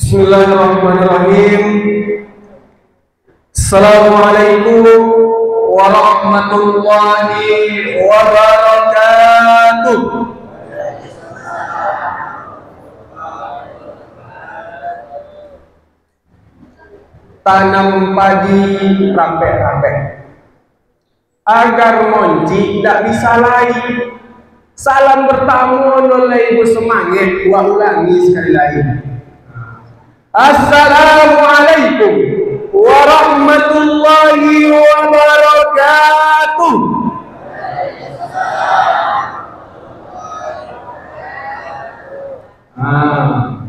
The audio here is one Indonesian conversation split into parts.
Bismillahirrahmanirrahim. Assalamualaikum warahmatullahi wabarakatuh. Tanam padi rampek-rampek agar monci tidak bisa lagi. Salam bertamu oleh ibu semangat. Gua ulangi sekali lagi. Assalamualaikum warahmatullahi wabarakatuh.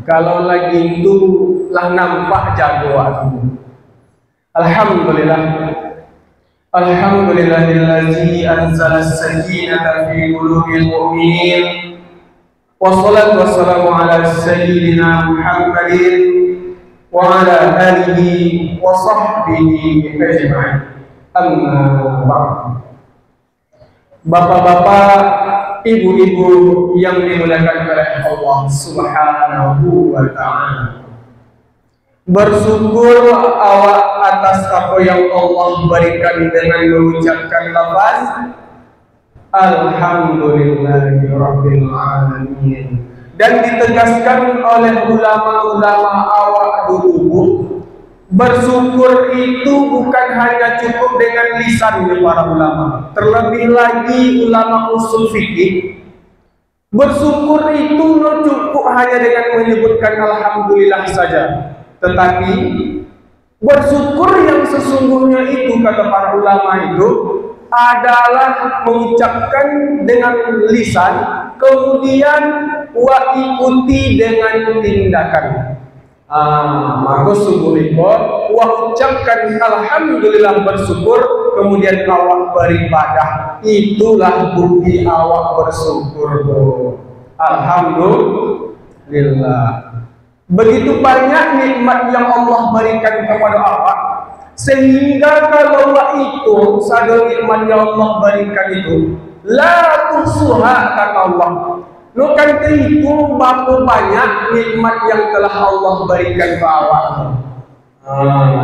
Kalau lagi itu lah nampak jago aku. Alhamdulillah. Alhamdulillahillazi anzala as-sakinata fi qulubil mu'minin. Wassalatu wassalamu ala sayyidina Muhammadin wa ala alihi wa sahbihi ajma'in. Amma ba'd. Bapak-bapak, ibu-ibu yang dimuliakan oleh Allah Subhanahu wa ta'ala, bersyukur awak atas apa yang Allah berikan dengan mengucapkan lafaz Alhamdulillahirabbil alamin, dan ditegaskan oleh ulama-ulama awak dulu, bersyukur itu bukan hanya cukup dengan lisan para ulama, terlebih lagi ulama usul fikih. Bersyukur itu cukup hanya dengan menyebutkan alhamdulillah saja, tetapi bersyukur yang sesungguhnya itu, kata para ulama itu, adalah mengucapkan dengan lisan, kemudian wa ikuti dengan tindakan. Maka sungguh wa ucapkan alhamdulillah, bersyukur, kemudian awak beribadah, itulah bukti awak bersyukur. Alhamdulillah. Begitu banyak nikmat yang Allah berikan kepada awak, sehingga kalau itu satu nikmat yang Allah berikan itu la tuhsuha, kata Allah. Bukan terhitung berapa banyak nikmat yang telah Allah berikan kepada awak.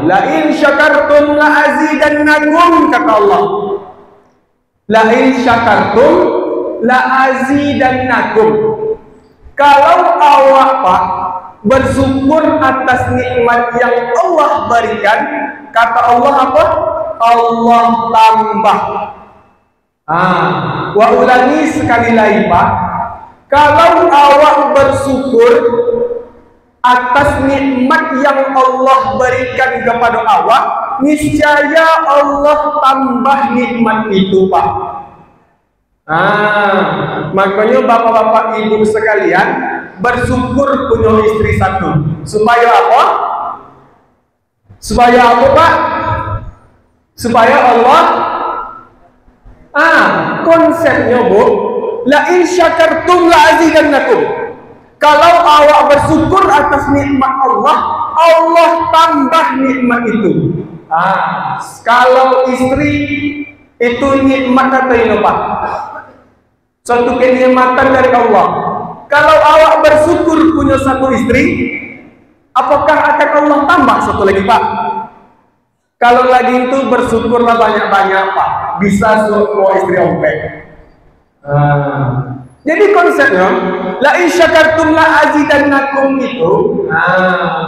La in syakartum la azidannakum, kata Allah. La in syakartum la azidannakum. Kalau awak bersyukur atas nikmat yang Allah berikan, kata Allah apa? Allah tambah. Wa ulangi sekali lagi, Pak. Kalau awak bersyukur atas nikmat yang Allah berikan kepada awak, niscaya Allah tambah nikmat itu, Pak. Makanya bapak-bapak ibu sekalian, bersyukur punya istri satu. Supaya apa? Supaya apa, Pak? Supaya Allah konsepnya, Bu, la in syakartum la azidannakum. Kalau awak bersyukur atas nikmat Allah, Allah tambah nikmat itu. Kalau istri itu nikmat, kata ini, Pak, suatu kenikmatan dari Allah. Kalau awak bersyukur punya satu istri, apakah akan Allah tambah satu lagi, Pak? Kalau lagi itu bersyukurlah banyak-banyak, Pak. Bisa semua istri ompek. Jadi konsepnya la in syakartum la azidannakum itu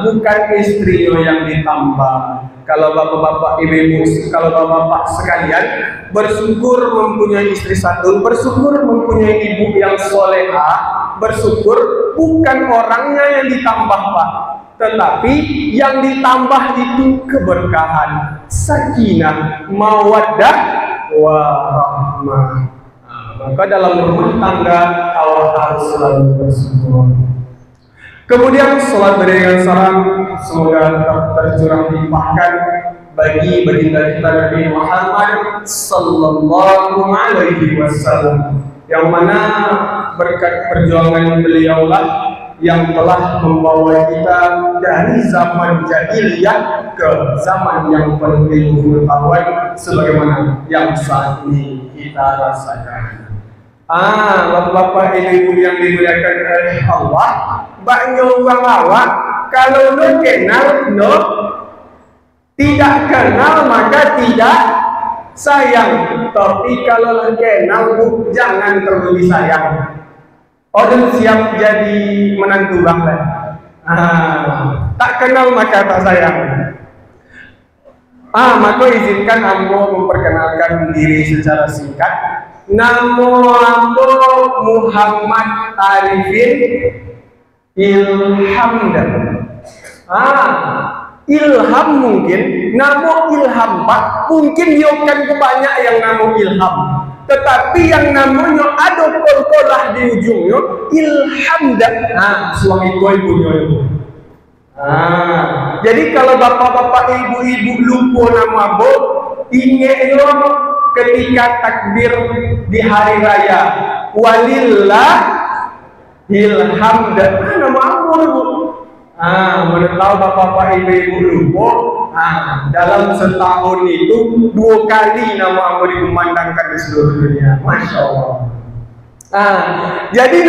bukan istri yang ditambah. Kalau bapak-bapak, ibu-ibu, kalau bapak-bapak sekalian bersyukur mempunyai istri satu, bersyukur mempunyai ibu yang solehah, bersyukur bukan orangnya yang ditambah, Pak, tetapi yang ditambah itu keberkahan, sakinah, mawaddah, warahmah. Maka dalam rumah tangga awak harus selalu bersyukur. Kemudian salat berikan salam semoga tetap tercurah limpahkan bagi baginda kita Nabi Muhammad sallallahu alaihi wasallam, yang mana berkat perjuangan beliaulah yang telah membawa kita dari zaman jahiliyah ke zaman yang penuh pengetahuan sebagaimana yang saat ini kita rasakan. Bapak-bapak ibu yang dimuliakan oleh Allah, banyak orang awak kalau lo kenal, lo tidak kenal maka tidak sayang. Tapi kalau lo kenal, jangan terlalu sayang. Odin siap jadi menantu bang. Tak kenal maka tak sayang. Maka izinkan ambo memperkenalkan diri secara singkat. Nama ambo Muhammad Arifin Ilhamdan. Ilham mungkin, nama Ilham Pak, mungkin yokan kebanyak yang nama Ilham. Tetapi yang namanya ada kol-kolah di ujungnya, Ilhamdan. Suami koi punya itu. Jadi kalau bapak-bapak ibu-ibu lupa nama bo, ingatnya ketika takbir di hari raya, walillah ilhamdan. Nama apa bu? Menurut tahu bapak-bapak ibu-ibu lupa, dalam setahun itu 2 kali nama aku dikumandangkan di seluruh dunia. Masya Allah. Jadi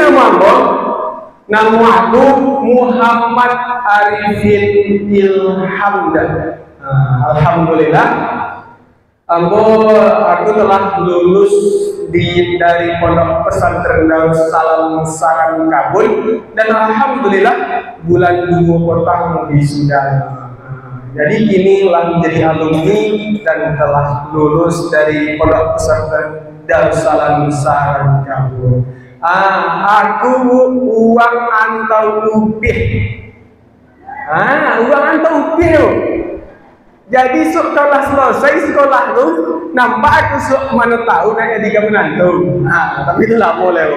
nama aku Muhammad Arifin Ilhamdan. Alhamdulillah, aku telah lulus dari Pondok Pesantren Darussalam Sarang Kabul, dan alhamdulillah bulan 2 petang wisuda. Jadi kini telah menjadi alumni dan telah lulus dari Pondok Pesantren Darussalam Sarang Kabul. Aku uang antau upih. Uang antau upih. Jadi setelah selesai sekolah tu, nampak aku mana tahu nak jadi menantu. Tapi itu lah boleh.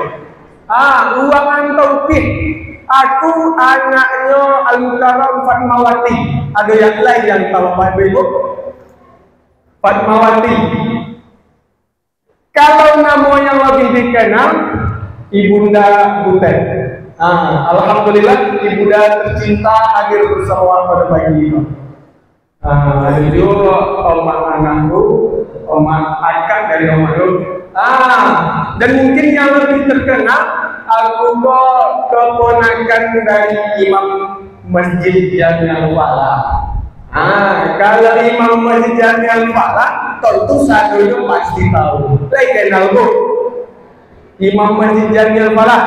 Uang antau upih. Aku anaknya Al-Mukarram Fatmawati. Ada yang lain yang tahu apa ibu? Fatmawati. Kalau nama yang lebih dikenal, Ibunda Butet. Alhamdulillah Ibunda tercinta hadir bersama pada pagi ini. Itu omak anakku, omak akak dari omakku. Dan mungkin yang lebih terkenal, aku kok keponakan dari Imam Masjid Jami'ul Falah. Kalau Imam Masjid Jami'ul Falah, tentu satunya pasti tahu. Lagi kenal bu, Imam Masjid Jami'ul Falah.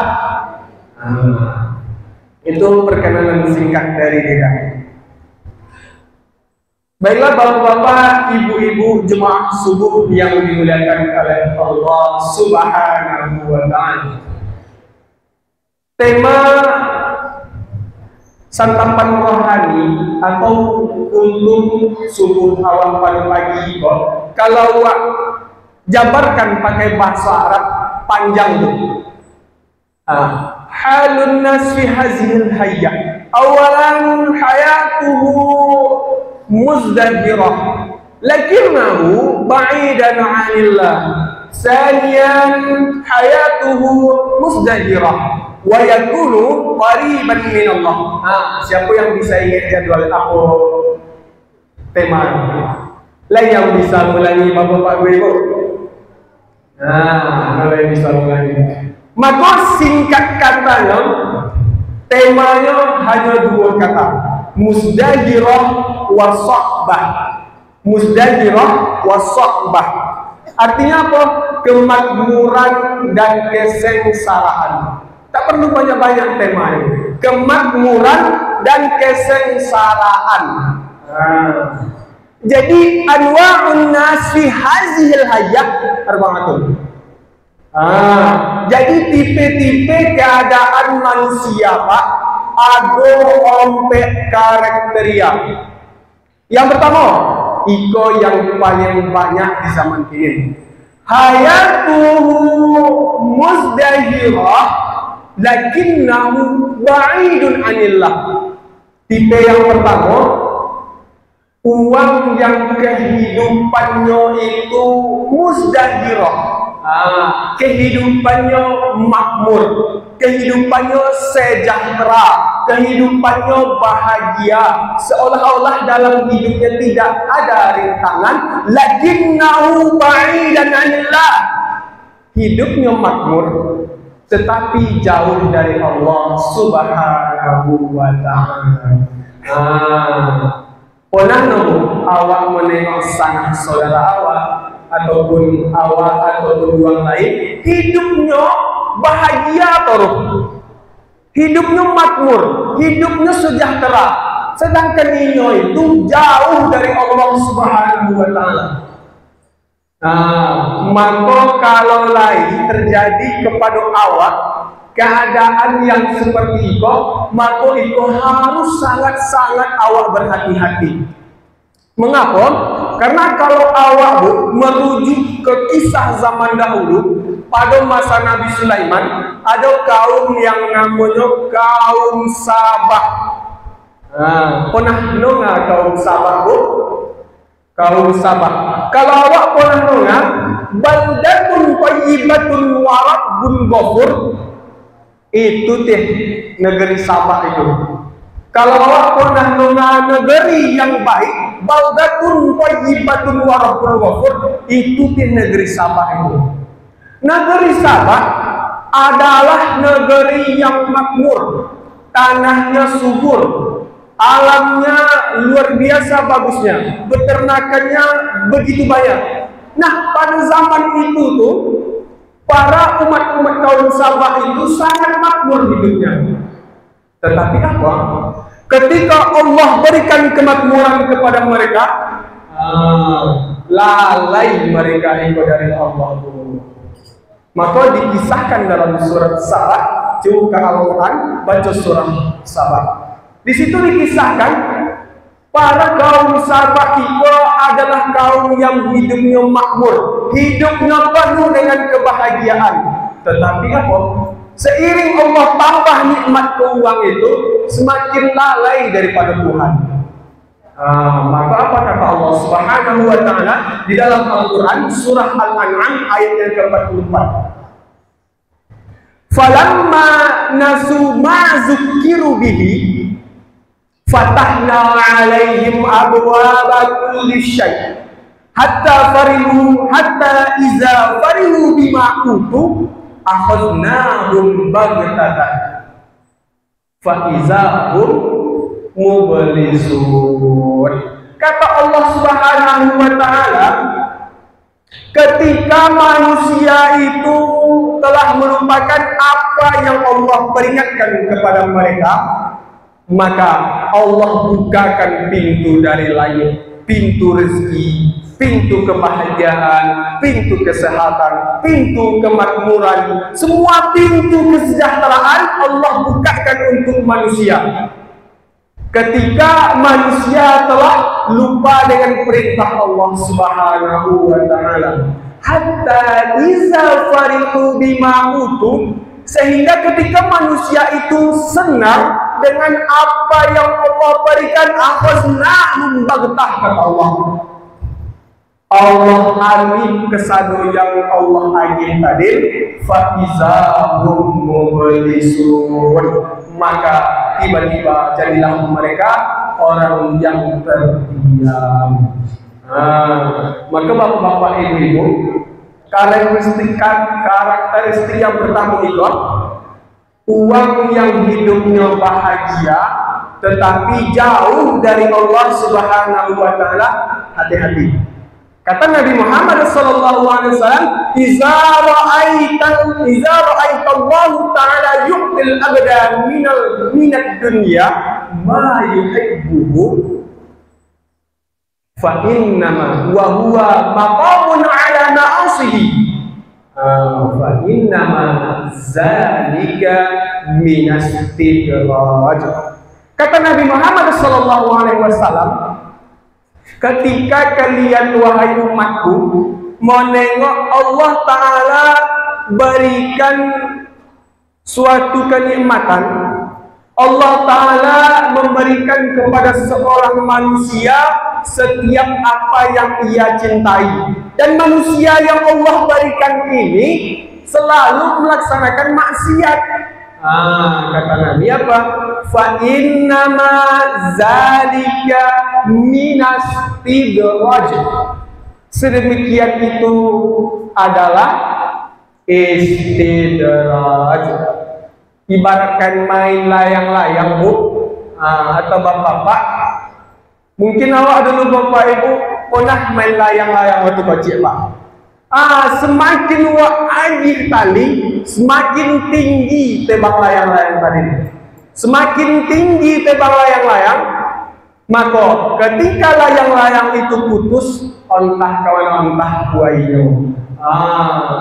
Itu perkenalan singkat dari dia. Baiklah bapak-bapak, ibu-ibu jemaah subuh yang dimuliakan oleh Allah Subhanahu wa Ta'ala. Tema santapan rohani atau untuk subuh awal pada pagi kok, kalau jabarkan pakai bahasa Arab panjang tuh. Halun nas fi hazil hayya. Awalan hayatuhu muzdahirah lakinnahu ba'idan 'anillah. Saniyan hayatuhu muzdahirah wa yakunu qariban min Allah. Siapa yang bisa ingat jadwal aku tema? Lain yang bisa ulangi bapak-bapak ibu. Kalau yang bisa ulangi. Maka singkat katanya, temanya hanya 2 kata. Muzdahirah wa sahbah. Muzdahirah wa sahbah. Artinya apa? Kemakmuran dan kesengsaraan. Tak perlu banyak-banyak tema ini. Kemakmuran dan kesengsaraan. Jadi anwa'un nas fi hazihil hayat arba'atun. Jadi tipe-tipe keadaan manusia Pak, ada 4 karakteria. Yang pertama, iko yang paling banyak di zaman kini. Hayatuhu muzdahirah lakinnahu ba'idun 'anillah. Tipe yang pertama, uang yang kehidupannya itu muzdahirah. Kehidupannya makmur, kehidupannya sejahtera, kehidupannya bahagia, seolah-olah dalam hidupnya tidak ada rintangan. Lakinnahu ba'idan 'anillah. Hidupnya makmur, tetapi jauh dari Allah Subhanahu wa ta'ala. Pernah nemu awak menengok sanak saudara awak ataupun awak ataupun orang lain hidupnya bahagia terus, hidupnya makmur, hidupnya sejahtera, sedangkan ini itu jauh dari Allah Subhanahu wa ta'ala. Maka kalau lain terjadi kepada awak keadaan yang seperti itu, maka itu harus sangat-sangat awak berhati-hati. Mengapa? Karena kalau awak merujuk ke kisah zaman dahulu, pada masa Nabi Sulaiman, ada kaum yang namanya kaum Sabah. Pernah dengar kaum Sabah, Bu? Kaum Sabah. Kalau awak pernah dengar, baldatun thayyibatun wa rabbun ghafur, itu teh negeri Sabah itu. Kalau awak pernah dengar negeri yang baik, baldatun thayyibatun wa rabbun ghafur, itu teh negeri Sabah itu. Negeri Sabah adalah negeri yang makmur, tanahnya subur, alamnya luar biasa bagusnya, peternakannya begitu banyak. Nah, pada zaman itu tuh para umat-umat kaum Sabah itu sangat makmur hidupnya. Tetapi apa? Ketika Allah berikan kemakmuran kepada mereka, lalai mereka itu dari Allah. Maka dikisahkan dalam surat Sabah, juga Al-Quran, baca surah Sabah. Di situ dikisahkan para kaum Sabah itu adalah kaum yang hidupnya makmur, hidupnya penuh dengan kebahagiaan. Tetapi apa? Seiring Allah tambah nikmat keuangan itu, semakin lalai daripada Tuhan. Maka apa kata Allah Subhanahu wa ta'ala di dalam Al-Quran surah Al-An'am ayat yang ke-44? Falamma nasu ma zukkiru bihi fatahna alaihim abwaba kulli syai hatta iza farihu bima utu akhadnahum baghtatan fa iza hum mublisun. Kata Allah Subhanahu wa ta'ala, ketika manusia itu telah melupakan apa yang Allah peringatkan kepada mereka, maka Allah bukakan pintu dari langit, pintu rezeki, pintu kebahagiaan, pintu kesehatan, pintu kemakmuran, semua pintu kesejahteraan Allah bukakan untuk manusia. Ketika manusia telah lupa dengan perintah Allah Subhanahu wa ta'ala, hatta iza farihu bima utu, sehingga ketika manusia itu senang dengan apa yang Allah berikan, akhadnahum baghtah, kata Allah. Allah ambil kesado yang Allah agih tadi, fa iza hum mublisun, maka tiba-tiba jadilah mereka orang yang terdiam. Maka bapak-bapak ibu-ibu, karakteristik yang pertama itu uang yang hidupnya bahagia tetapi jauh dari Allah Subhanahu wa ta'ala, hati-hati. Kata Nabi Muhammad sallallahu alaihi wasallam, "Iza ra'aita Allah ta'ala yu'til abda minad dunya ma yuhibbuhu fa innama wa huwa maqamun 'ala ma'asihi fa innama zalika minas tidraj." Kata Nabi Muhammad sallallahu alaihi wasallam, ketika kalian wahai umatku menengok Allah Ta'ala berikan suatu kenikmatan, Allah Ta'ala memberikan kepada seorang manusia setiap apa yang ia cintai, dan manusia yang Allah berikan ini selalu melaksanakan maksiat. Kata Nabi apa? Fa innama zalika minas tidraj. Sedemikian itu adalah Istidraj. Ibaratkan main layang-layang, Bu, atau bapak-bapak. Mungkin awak dulu bapak ibu pernah main layang-layang waktu kecil, Pak. Semakin awak agih tali, semakin tinggi tebang layang-layang tadi. Semakin tinggi tebang layang-layang, maka ketika layang-layang itu putus, ontah kawan ontah buayo.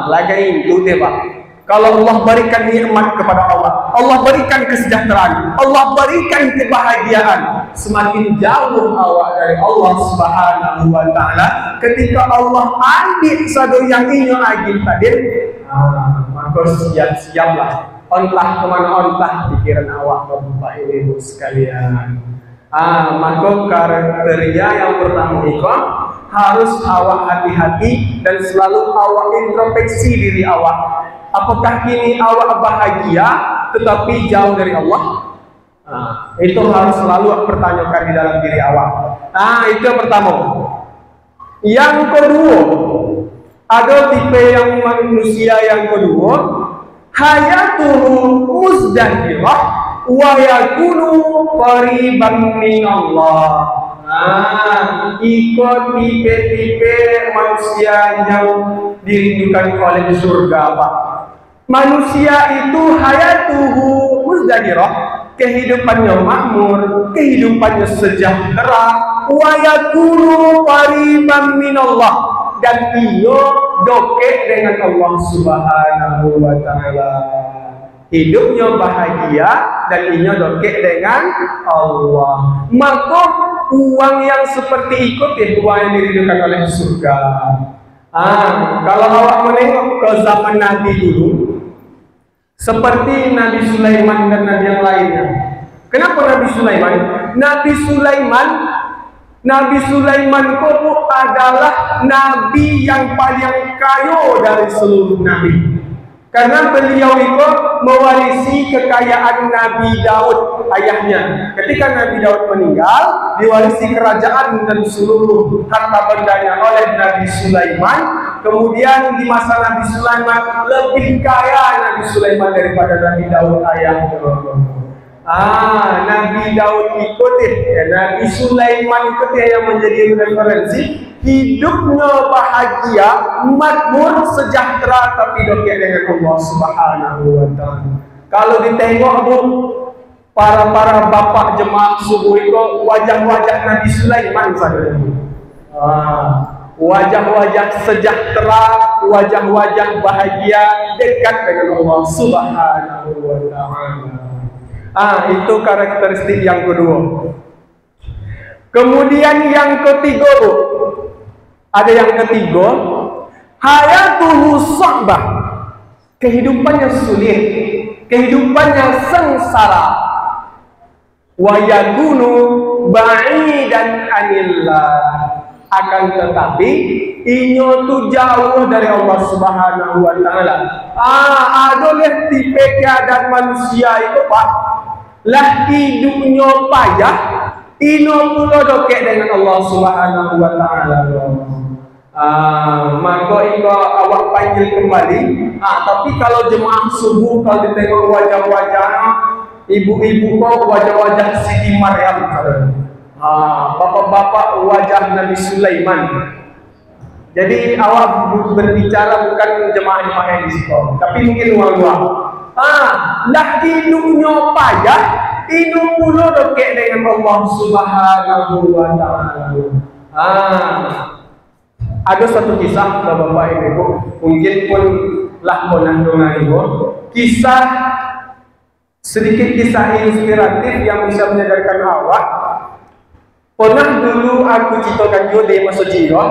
Lagi itu deh, Pak. Kalau Allah berikan nikmat kepada Allah berikan kesejahteraan, Allah berikan kebahagiaan, semakin jauh awak dari Allah Subhanahu wa Ta'ala. Ketika Allah ambil satu yang inyo agil tadi, maka siap-siaplah ontah kemana ontah pikiran awak, Bapak Ibu sekalian. Maka kriteria yang pertama itu harus awak hati-hati dan selalu awak introspeksi diri awak. Apakah kini awak bahagia tetapi jauh dari Allah? Itu harus selalu pertanyakan di dalam diri awak. Itu yang pertama. Yang kedua, ada tipe yang manusia yang kedua, hayatuhu muzdahirah wa yakunu qariban minallah. Ikut tipe-tipe manusia yang dirindukan oleh surga, Pak. Manusia itu hayatuhu muzdahirah, kehidupannya makmur, kehidupannya sejahtera, wa yakunu qariban minallah, dan ia dokek dengan Allah Subhanahu wa Ta'ala. Hidupnya bahagia dan ia dokek dengan Allah. Maka uang yang seperti ikut uang yang dirindukan oleh surga. Kalau awak menengok ke zaman Nabi dulu, seperti Nabi Sulaiman dan Nabi yang lainnya. Kenapa Nabi Sulaiman? Nabi Sulaiman itu adalah Nabi yang paling kaya dari seluruh Nabi. Karena beliau itu mewarisi kekayaan Nabi Daud, ayahnya. Ketika Nabi Daud meninggal, diwarisi kerajaan dan seluruh harta bendanya oleh Nabi Sulaiman. Kemudian di masa Nabi Sulaiman, lebih kaya Nabi Sulaiman daripada Nabi Daud ayahnya. Nabi Daud ikuti, Nabi Sulaiman ikuti yang menjadi referensi. Hidupnya bahagia, makmur, sejahtera, tapi dokter dengan Allah Subhanahu wa Ta'ala. Kalau ditengok, Bu, para bapak jemaah subuh itu wajah-wajah Nabi Sulaiman saja. Wajah-wajah sejahtera, wajah-wajah bahagia, dekat dengan Allah Subhanahu wa Ta'ala. Itu karakteristik yang kedua. Kemudian yang ketiga, Bu, ada yang ketiga, hayatuhu sa'bah, kehidupannya sulit, kehidupannya sengsara, wa yakunu ba'idan anillah, akan tetapi inyo tu jauh dari Allah Subhanahu wa Ta'ala. Ada tipe keadaan manusia itu, Pak, lah hidupnya payah, ino pula dokek dengan Allah Subhanahu wa Ta'ala. Maka iko awak panggil kembali. Tapi kalau jemaah subuh, kalau ditengok wajah-wajah ibu-ibu kok wajah-wajah Siti Maryam, bapak-bapak wajah Nabi Sulaiman. Jadi awak berbicara bukan jemaah yang di situ, tapi mungkin luar-luar. Lah hidupnya payah, hidup pula dokek dengan Allah Subhanahu wa Ta'ala. Ada satu kisah, Bapak Ibu, mungkin pun lah pernah dengar ibu, kisah sedikit kisah inspiratif yang bisa menyadarkan awak. Pernah dulu aku ceritakan juga di masa jiwa,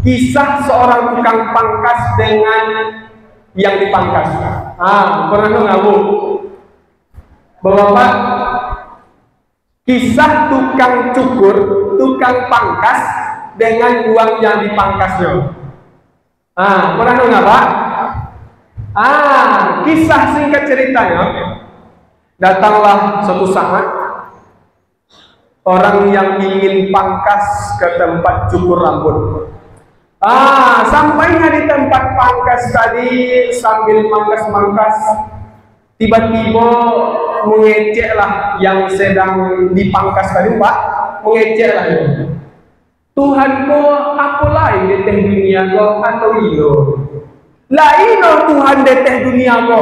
kisah seorang tukang pangkas dengan yang dipangkas. Pernah dengar, Bu? Bapak, kisah tukang cukur, tukang pangkas dengan uang yang dipangkasnya. Pernah dengar, Pak? Kisah singkat ceritanya, datanglah suatu saat orang yang ingin pangkas ke tempat cukur rambut. Sampainya di tempat pangkas tadi sambil mangkas-mangkas, tiba-tiba mengeceklah yang sedang dipangkas tadi, Pak. Mengeceklah ya. Tuhanku apa lain di teh dunia ko atau iyo? Lain Tuhan di teh dunia ko.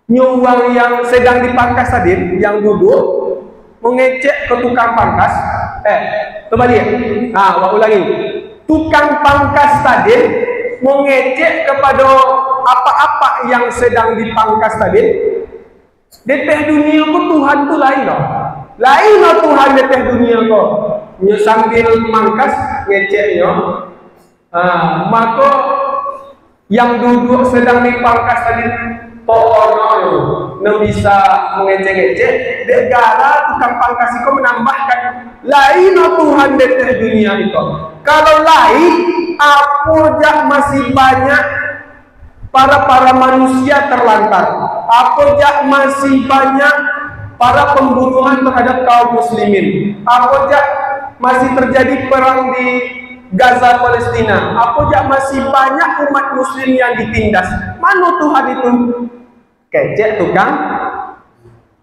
Nyuwang yang sedang dipangkas tadi, yang duduk mengecek ke tukang pangkas. Kembali ya. Ulangi. Tukang pangkas tadi mengecek kepada apa-apa yang sedang dipangkas tadi. Di teh dunia ko Tuhan tu lain loh. Lain loh Tuhan di teh dunia ko. Sambil mangkas ngeceknya. Maka yang duduk sedang dipangkas tadi no bisa mengecek-ngecek. Negara tukang pangkas itu menambahkan lain loh Tuhan di teh dunia itu. Kalau lain, apa masih banyak para manusia terlantar. Apa masih banyak para pembunuhan terhadap kaum muslimin. Apa masih terjadi perang di Gaza Palestina. Apa masih banyak umat muslim yang ditindas. Mana Tuhan itu? Kecek tukang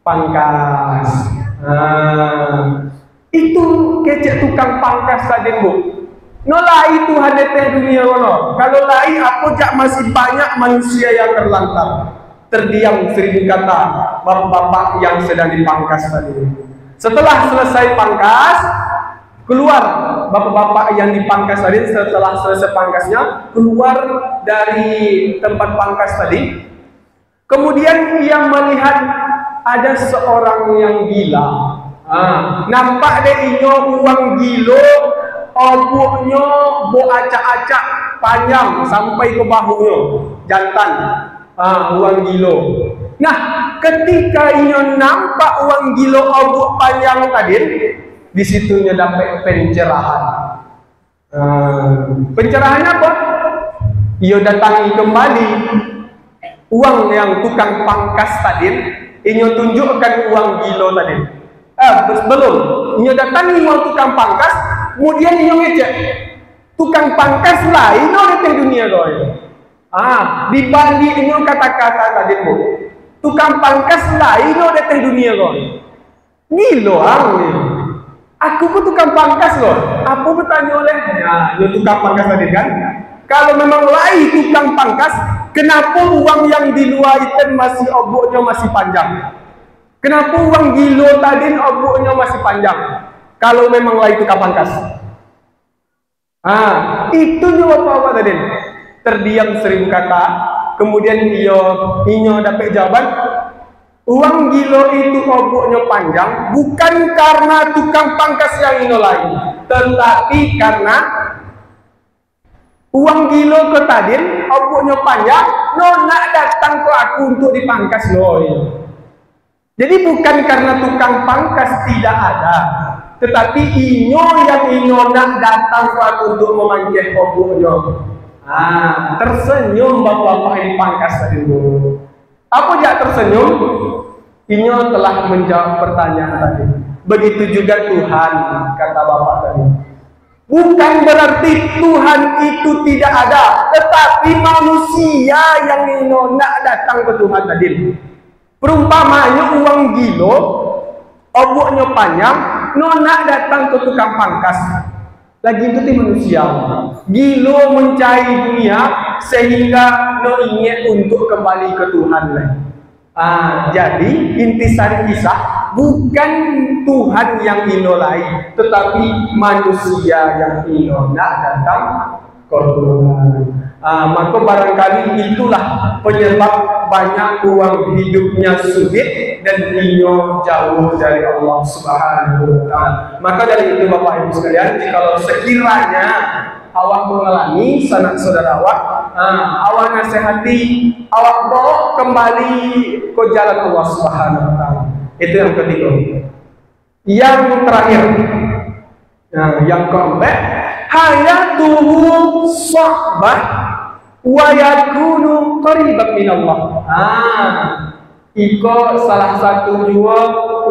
pangkas. Itu kecek tukang pangkas tadi, Bu. No lai Tuhan di teh dunia no. Kalau lai apa masih banyak manusia yang terlantar. Terdiam 1000 kata bapak-bapak yang sedang dipangkas tadi. Setelah selesai pangkas, keluar bapak-bapak yang dipangkas tadi. Setelah selesai pangkasnya, keluar dari tempat pangkas tadi. Kemudian ia melihat ada seorang yang gila. Nampak deh inyo uang gilo, obuknya bo acak-acak panjang sampai ke bahunya, jantan. Uang gilo. Nah, ketika inyo nampak uang gilo obuk panjang tadi, di situnya dapat pencerahan. Pencerahannya apa? Ia datangi kembali uang yang tukang pangkas tadi, inyo tunjukkan uang gilo tadi. Belum. Inyo datangi uang tukang pangkas, kemudian inyo ngecek. Tukang pangkas lain di teh dunia doy. Dibanding inyo kata-kata tadi, Bu. Tukang pangkas lain di teh dunia doy. Gilo Aku pun tukang pangkas loh. Apa bertanya olehnya? Tukang pangkas tadi kan? Kalau memang lain tukang pangkas, kenapa uang yang di luar itu masih oboknya masih panjang? Kenapa uang gilo tadi oboknya masih panjang? Kalau memang lain tukang pangkas. Itu jawab apa tadi? Terdiam 1000 kata. Kemudian inyo dapat jawaban. Uang gilo itu oboknya panjang bukan karena tukang pangkas yang ino lain, tetapi karena uang gilo ke tadin oboknya panjang, nak datang ke aku untuk dipangkas Jadi bukan karena tukang pangkas tidak ada, tetapi inyo nak datang ke aku untuk memangkeh oboknya. Tersenyum bapak-bapak ini pangkas tadi dulu. Apa dia tersenyum? Inyo telah menjawab pertanyaan tadi. Begitu juga Tuhan, kata bapak tadi. Bukan berarti Tuhan itu tidak ada, tetapi manusia yang inyo nak datang ke Tuhan tadi. Perumpamanya uang gilo, oboknya panjang, nak datang ke tukang pangkas. Lagi itu manusia. Gilo mencari dunia sehingga ingat untuk kembali ke Tuhan lagi. Jadi intisari kisah bukan Tuhan yang inolai, tetapi manusia yang nak datang ke Tuhan. Maka barangkali itulah penyebab banyak uang hidupnya sulit dan jauh dari Allah Subhanahu wa Ta'ala. Maka dari itu Bapak Ibu sekalian, jikalau sekiranya awak mengalami sanak saudara awak nasihati, awak bawa kembali ke jalan Allah Subhanahu wa Ta'ala. Itu yang ketiga. Yang terakhir, yang keempat, hayatuhu sahbah wa yakunu qariban min Allah. Iko salah satu jua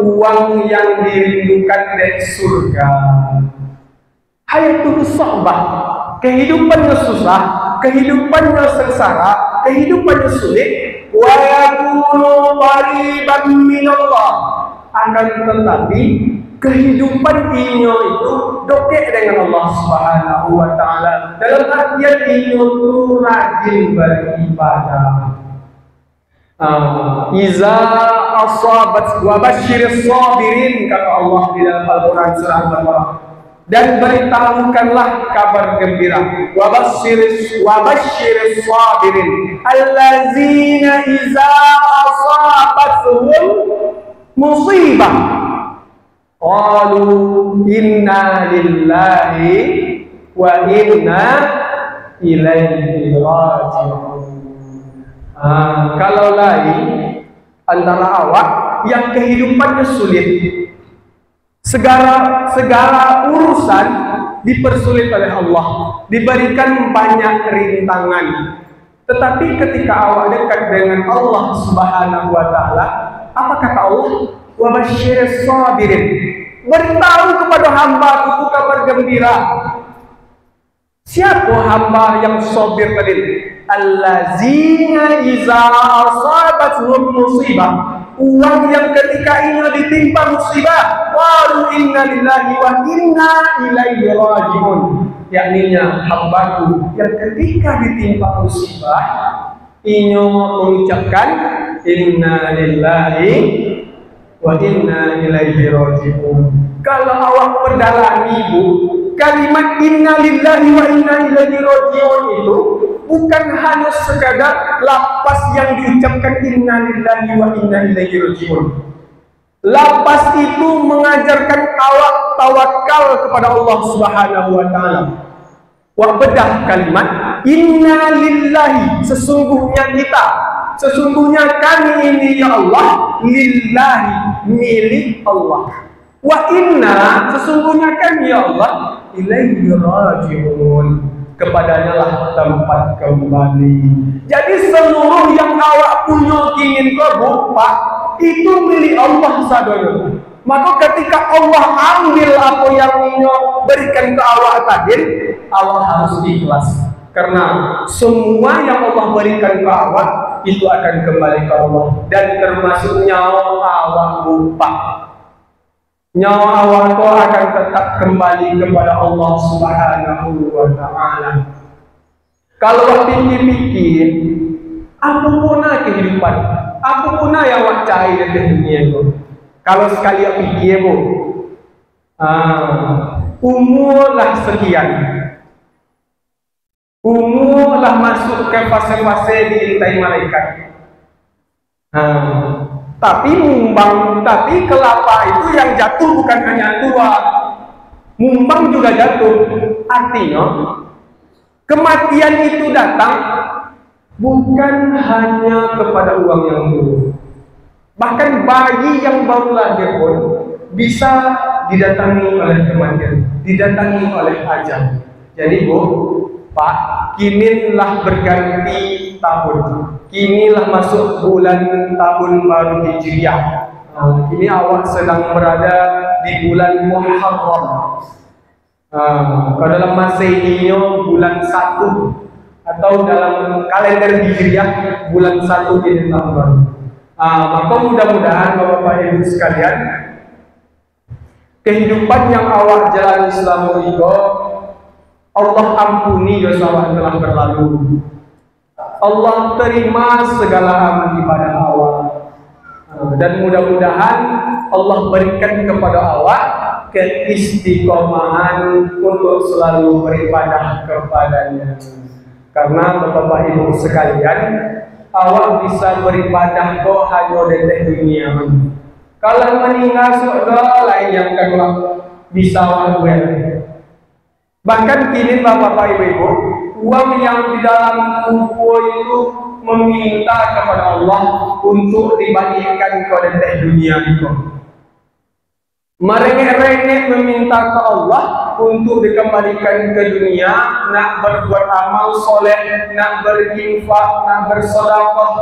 uang yang dirindukan dari surga. Hayatuhu sahbah, kehidupannya susah, kehidupannya sengsara, kehidupannya sulit, wa yakunu qariban minallah, akan tetapi kehidupan inyo itu dokek dengan Allah Subhanahu wa taala. Dalam artian inyo itu rajin beribadah. Iza asabat wa basyiris sabirin, kata Allah di dalam Al-Quran surah Al-Baqarah. Dan beritahukanlah kabar gembira, wa basyiris sabirin allazina iza asabatuhum musibah qalu inna lillahi wa inna ilaihi raji'un. Kalau lain antara awak yang kehidupannya sulit, segala urusan dipersulit oleh Allah, diberikan banyak rintangan. Tetapi ketika awak dekat dengan Allah Subhanahu wa taala, apa kata Allah? Wa basyiris sabirin. Beritahu kepada hamba-Ku kabar gembira. Siapa hamba yang sabir tadi? Allazina iza asabatuhum musibah, orang yang ketika ini ditimpa musibah, qalu inna lillahi wa inna ilaihi raji'un, yakninya hamba-Ku yang ketika ditimpa musibah ini mengucapkan inna lillahi wa inna ilaihi raji'un. Kalau awak perdalami Bu, kalimat inna lillahi wa inna ilaihi raji'un itu bukan hanya sekadar lapas yang diucapkan inna lillahi wa inna ilaihi raji'un. Lapas itu mengajarkan awak tawakal kepada Allah Subhanahu wa taala. Wa bedah kalimat inna lillahi, sesungguhnya kita, sesungguhnya kami ini ya Allah, lillahi, milik Allah. Wa inna, sesungguhnya kami ya Allah, ilaihi raji'un, kepadanya lah tempat kembali. Jadi seluruh yang awak punya ingin kau Pak, itu milik Allah saudara. Maka ketika Allah ambil apa yang inyo berikan ke awak tadi, Allah harus ikhlas. Karena semua yang Allah berikan ke awak itu akan kembali ke Allah, dan termasuk nyawa awak lupa. Nyawa awak kau akan tetap kembali kepada Allah Subhanahu wa taala. Kalau pikir-pikir, apa guna kehidupan? Apa guna yang awak cari di dunia itu? Kalau sekali pikir Bu, umurlah sekian, umurlah masuk ke fase-fase diintai malaikat. Tapi kelapa itu yang jatuh bukan hanya dua, mumbang juga jatuh. Artinya kematian itu datang bukan hanya kepada uang yang dulu, bahkan bayi yang baru lahir pun bisa didatangi oleh kematian, didatangi oleh ajal. Jadi Bu, Pak, kinilah berganti tahun. Kinilah masuk bulan tahun baru Hijriah. Kini awak sedang berada di bulan Muharram. Kalau dalam Masehi bulan 1, atau dalam kalender Hijriah bulan 1 di tahun baru. Maka mudah-mudahan Bapak Ibu sekalian, kehidupan yang awak jalani selama ini Allah ampuni dosa awak telah berlalu. Allah terima segala amal ibadah awak, dan mudah-mudahan Allah berikan kepada awak keistiqomahan untuk selalu beribadah kepadanya. Karena Bapak Ibu sekalian, awak bisa beribadah kok hanya di dunia. Kalau meninggal surga lain yang kedua bisa awak buat. Bahkan kini Bapak Ibu, uang yang di dalam kubur itu meminta kepada Allah untuk dibagikan ke dunia itu. Merengek-rengek meminta ke Allah untuk dikembalikan ke dunia, nak berbuat amal soleh, nak berinfak, nak bersedekah.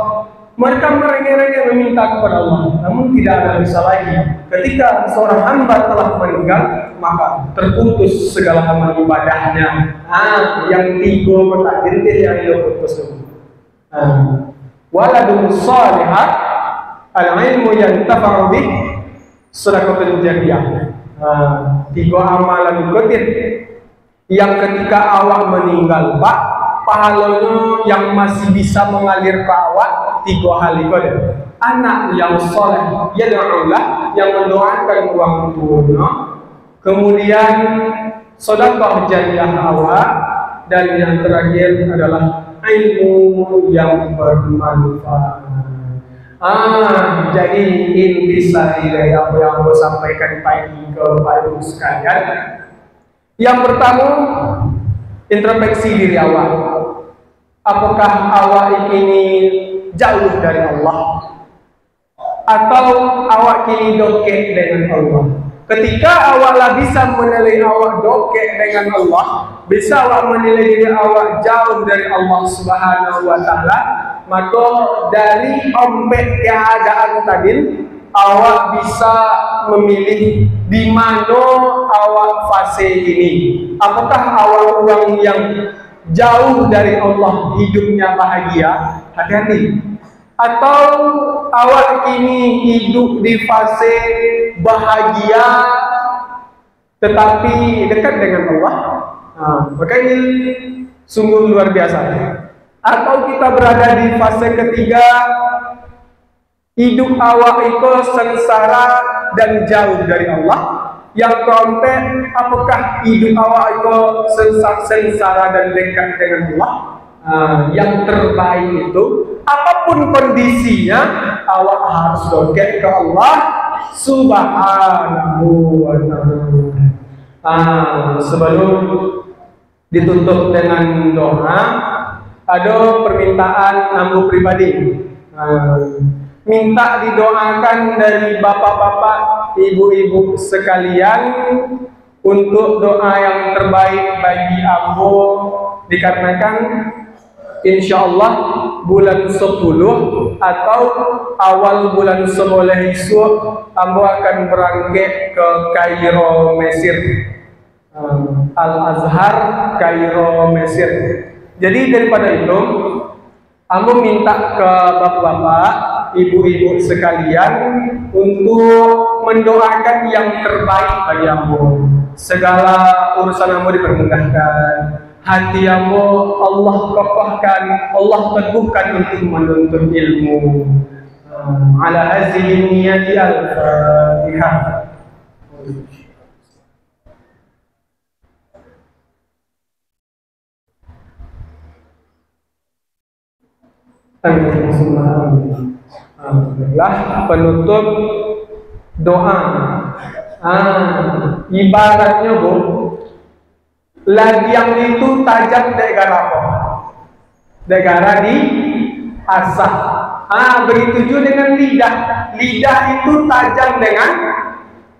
Mereka merengek-rengek meminta kepada Allah, namun tidak ada bisa lagi. Ketika seorang hamba telah meninggal, maka terputus segala amal ibadahnya. Yang tiga kotak jentil yang dia putus itu. Waladun salihah, al-ilmu yang tafa'u bih, sedekahun jariyah. Tiga amalan ikutin yang ketika awak meninggal, Pak, pahalanya yang masih bisa mengalir ke awak tiga hal itu ada. Anak yang soleh, yad'ullah, yang mendoakan orang tuanya, kemudian sedekah jariyah awak, dan yang terakhir adalah ilmu yang bermanfaat. Jadi intisari dari apa yang aku sampaikan pagi kepada ibu sekalian. Yang pertama, introspeksi diri awak. Apakah awak ini jauh dari Allah, atau awak kini dokek dengan Allah? Ketika awaklah bisa menilai awak dokek dengan Allah, bisa awak menilai diri awak jauh dari Allah Subhanahu wa Ta'ala, maka dari ombek keadaan tadi, awak bisa memilih di mana awak fase ini. Apakah awak orang yang jauh dari Allah, hidupnya bahagia, hati-hati, atau awak kini hidup di fase bahagia tetapi dekat dengan Allah? Maka ini sungguh luar biasa. Atau kita berada di fase ketiga, hidup awak itu sengsara dan jauh dari Allah. Yang keempat, apakah hidup awak itu sengsara dan dekat dengan Allah? Yang terbaik itu, apapun kondisinya, awak harus dokek ke Allah Subhanahu wa Ta'ala. Sebelum ditutup dengan doa, ada permintaan ambu pribadi. Minta didoakan dari bapak-bapak, ibu-ibu sekalian untuk doa yang terbaik bagi ambo, dikarenakan insyaallah bulan 10 atau awal bulan 11 esok ambo akan berangkat ke Kairo, Mesir. Al-Azhar, Kairo, Mesir. Jadi daripada itu, ambo minta ke bapak-bapak, ibu-ibu sekalian untuk mendoakan yang terbaik bagi ambo. Segala urusan ambo dipermudahkan, hati ambo Allah kokohkan, Allah teguhkan untuk menuntut ilmu. Ala hazihi niyati al-Fatihah. Alhamdulillah, penutup doa. Ibaratnya bu, ladiang itu tajam negara apa? Negara di asah. Begitu juga dengan lidah. Lidah itu tajam dengan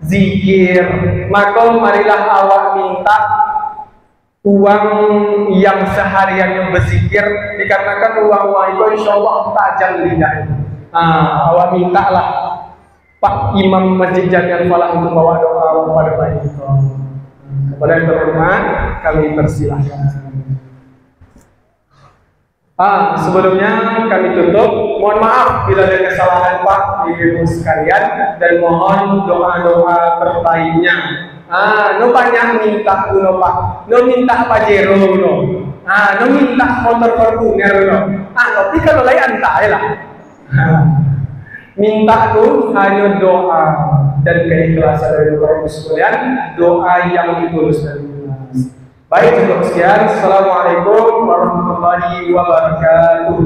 zikir. Maka marilah awak minta uang yang seharian yang berzikir, dikarenakan uang-uang itu insya Allah tajam lidah. Awak minta lah Pak Imam Masjid Jami'at Falah untuk bawa doa pada baik itu. Kepada yang terhormat kami persilahkan. Sebelumnya kami tutup. Mohon maaf bila ada kesalahan Pak ibu sekalian, dan mohon doa-doa terbaiknya. No banyak minta kuno Pak, no minta pajero no, no minta motor Fortuner no. Tapi kalau lain antai lah. Minta tuh hanya doa dan keikhlasan dari Bapak sekalian, doa yang ditulus dari Allah. Baik, cukup sekian. Assalamualaikum warahmatullahi wabarakatuh.